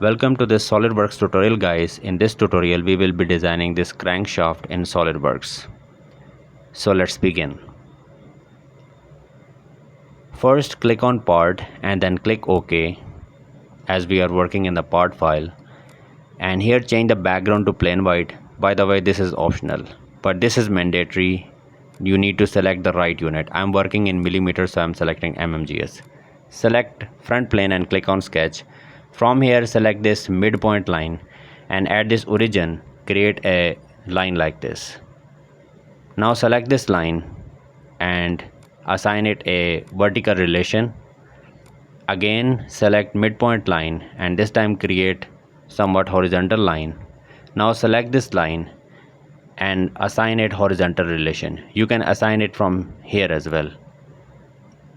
Welcome to this SOLIDWORKS tutorial, guys. In this tutorial we will be designing this crankshaft in SOLIDWORKS. So let's begin. First click on part and then click OK, as we are working in the part file, and here change the background to plain white. By the way, this is optional, but this is mandatory. You need to select the right unit. I'm working in millimeters, so I'm selecting mmgs. Select front plane and click on sketch. From here select this midpoint line and at this origin create a line like this. Now select this line and assign it a vertical relation. Again select midpoint line and this time create somewhat horizontal line. Now select this line and assign it horizontal relation. You can assign it from here as well.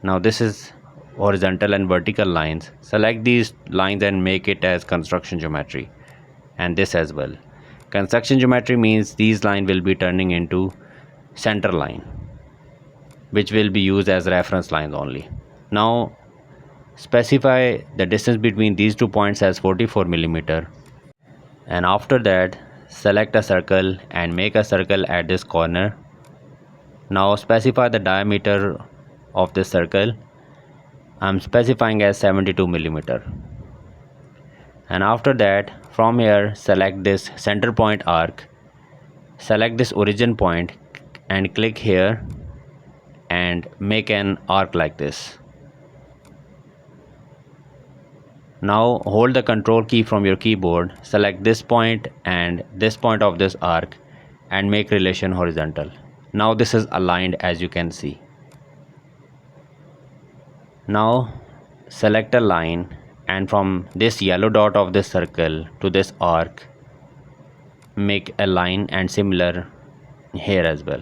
Now this is horizontal and vertical lines. Select these lines and make it as construction geometry, and this as well. Construction geometry means these lines will be turning into center line, which will be used as reference lines only. Now specify the distance between these 2 points as 44 millimeter, and after that select a circle and make a circle at this corner. Now specify the diameter of this circle. I'm specifying as 72 millimeter, and after that from here select this center point arc, select this origin point and click here and make an arc like this. Now hold the control key from your keyboard, select this point and this point of this arc and make relation horizontal. Now this is aligned, as you can see. Now select a line and from this yellow dot of this circle to this arc make a line, and similar here as well.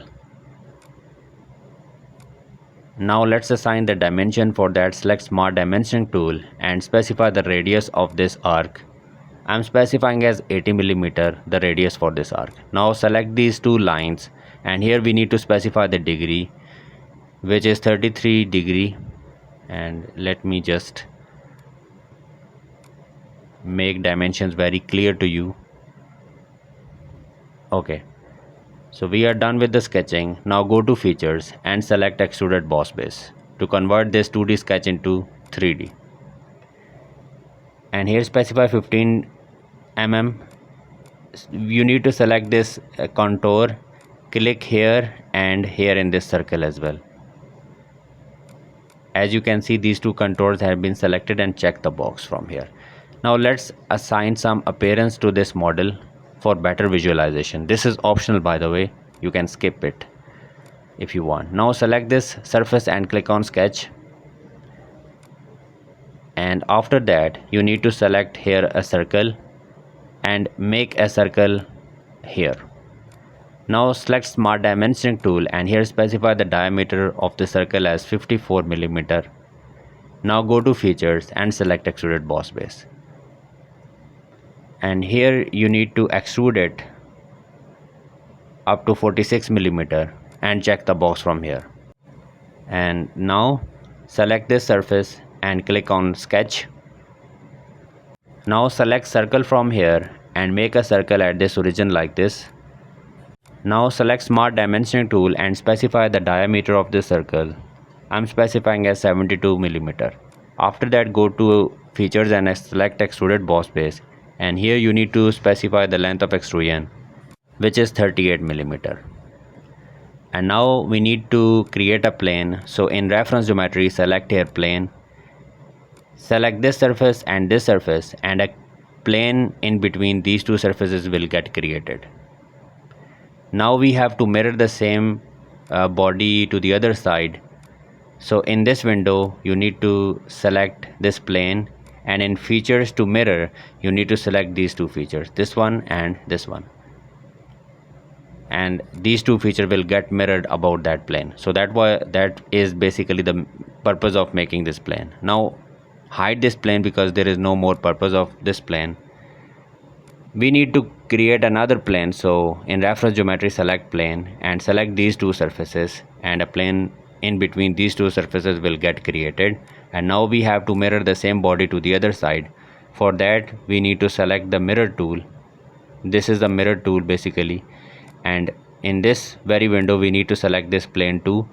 Now let's assign the dimension. For that select Smart Dimension tool and specify the radius of this arc. I'm specifying as 80 millimeter the radius for this arc. Now select these two lines and here we need to specify the degree, which is 33 degree, and let me just make dimensions very clear to you. Okay, so we are done with the sketching. Now go to features and select extruded boss base to convert this 2D sketch into 3D, and here specify 15 mm. You need to select this contour, click here and here in this circle as well. As you can see, these two contours have been selected, and check the box from here. Now let's assign some appearance to this model for better visualization. This is optional, by the way, you can skip it if you want. Now select this surface and click on sketch, and after that you need to select here a circle and make a circle here. Now select Smart Dimension tool and here specify the diameter of the circle as 54 millimeter. Now go to features and select extruded boss base, and here you need to extrude it up to 46 millimeter and check the box from here. And now select this surface and click on sketch. Now select circle from here and make a circle at this origin like this. Now select Smart Dimension tool and specify the diameter of this circle. I'm specifying as 72 millimeter. After that go to features and select extruded boss base, and here you need to specify the length of extrusion, which is 38 millimeter. And now we need to create a plane. So in reference geometry select here plane, select this surface and a plane in between these two surfaces will get created. Now we have to mirror the same body to the other side. So in this window you need to select this plane, and in features to mirror you need to select these two features, this one and this one, and these two features will get mirrored about that plane. So that is basically the purpose of making this plane. Now hide this plane because there is no more purpose of this plane. We need to create another plane. So in reference geometry select plane and select these two surfaces, and a plane in between these two surfaces will get created. And now we have to mirror the same body to the other side. For that we need to select the mirror tool. This is the mirror tool basically, and in this very window we need to select this plane too,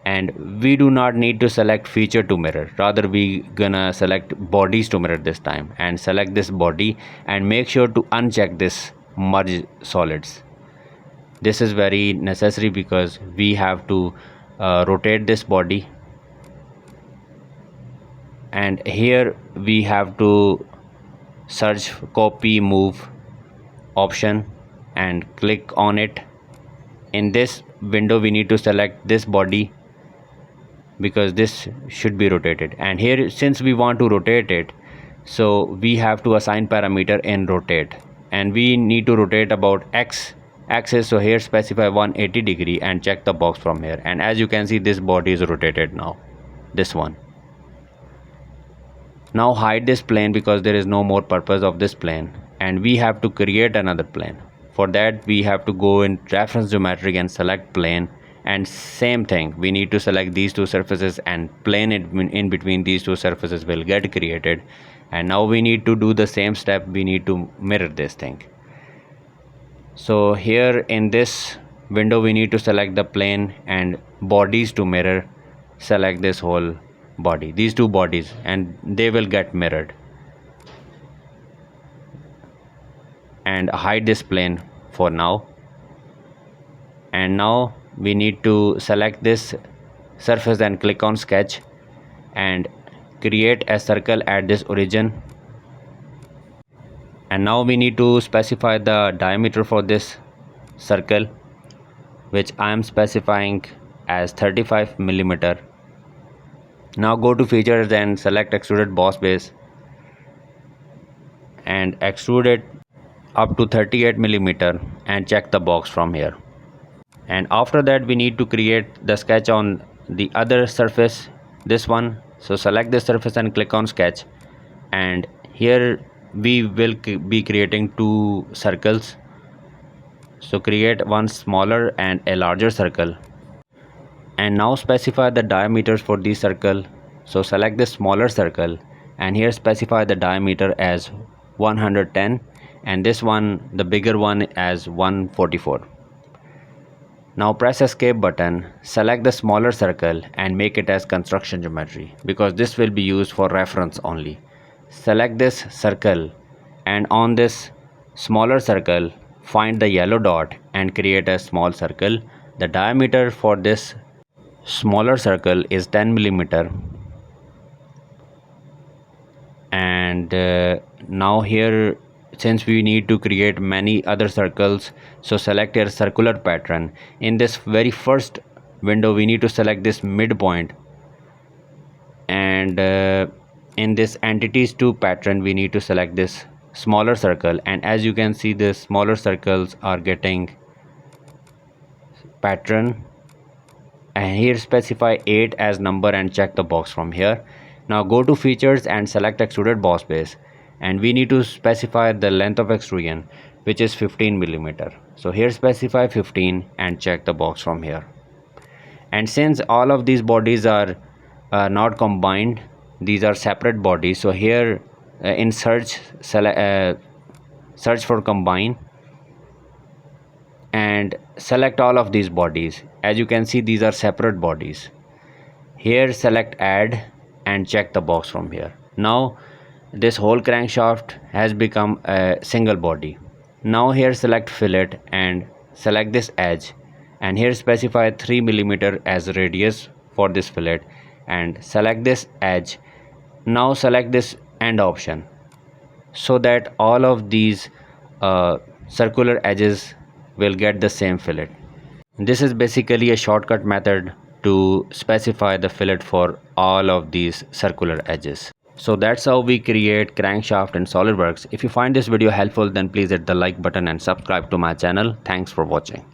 and we do not need to select feature to mirror, rather we gonna select bodies to mirror this time, and select this body and make sure to uncheck this merge solids. This is very necessary because we have to rotate this body, and here we have to search copy move option and click on it. In this window we need to select this body because this should be rotated, and here since we want to rotate it, so we have to assign parameter in rotate, and we need to rotate about x axis. So here specify 180 degree and check the box from here, and as you can see this body is rotated now, this one. Now hide this plane because there is no more purpose of this plane, and we have to create another plane. For that we have to go in reference geometry and select plane, and same thing, we need to select these two surfaces, and plane in between these two surfaces will get created. And now we need to do the same step, we need to mirror this thing. So here in this window we need to select the plane and bodies to mirror, select this whole body, these two bodies, and they will get mirrored, and hide this plane for now. And now we need to select this surface and click on sketch and create a circle at this origin. And now we need to specify the diameter for this circle, which I am specifying as 35 millimeter. Now go to features and select extruded boss base and extrude it up to 38 millimeter and check the box from here. And after that we need to create the sketch on the other surface, this one. So select this surface and click on sketch, and here we will be creating two circles. So create one smaller and a larger circle, and now specify the diameters for this circle. So select this smaller circle, and here specify the diameter as 110, and this one, the bigger one, as 144. Now press escape button, select the smaller circle and make it as construction geometry because this will be used for reference only. Select this circle, and on this smaller circle find the yellow dot and create a small circle. The diameter for this smaller circle is 10 millimeter. And now here, since we need to create many other circles, so select your circular pattern. In this very first window we need to select this midpoint, and in this entities to pattern we need to select this smaller circle, and as you can see the smaller circles are getting pattern, and here specify 8 as number and check the box from here. Now go to features and select extruded boss base, and we need to specify the length of extrusion, which is 15 millimeter. So here specify 15 and check the box from here. And since all of these bodies are not combined, these are separate bodies, so here in search for combine and select all of these bodies. As you can see these are separate bodies. Here select add and check the box from here. Now this whole crankshaft has become a single body. Now here select fillet and select this edge, and here specify 3 millimeter as radius for this fillet and select this edge. Now select this end option so that all of these circular edges will get the same fillet. This is basically a shortcut method to specify the fillet for all of these circular edges. So that's how we create crankshaft in SOLIDWORKS. If you find this video helpful, then please hit the like button and subscribe to my channel. Thanks for watching.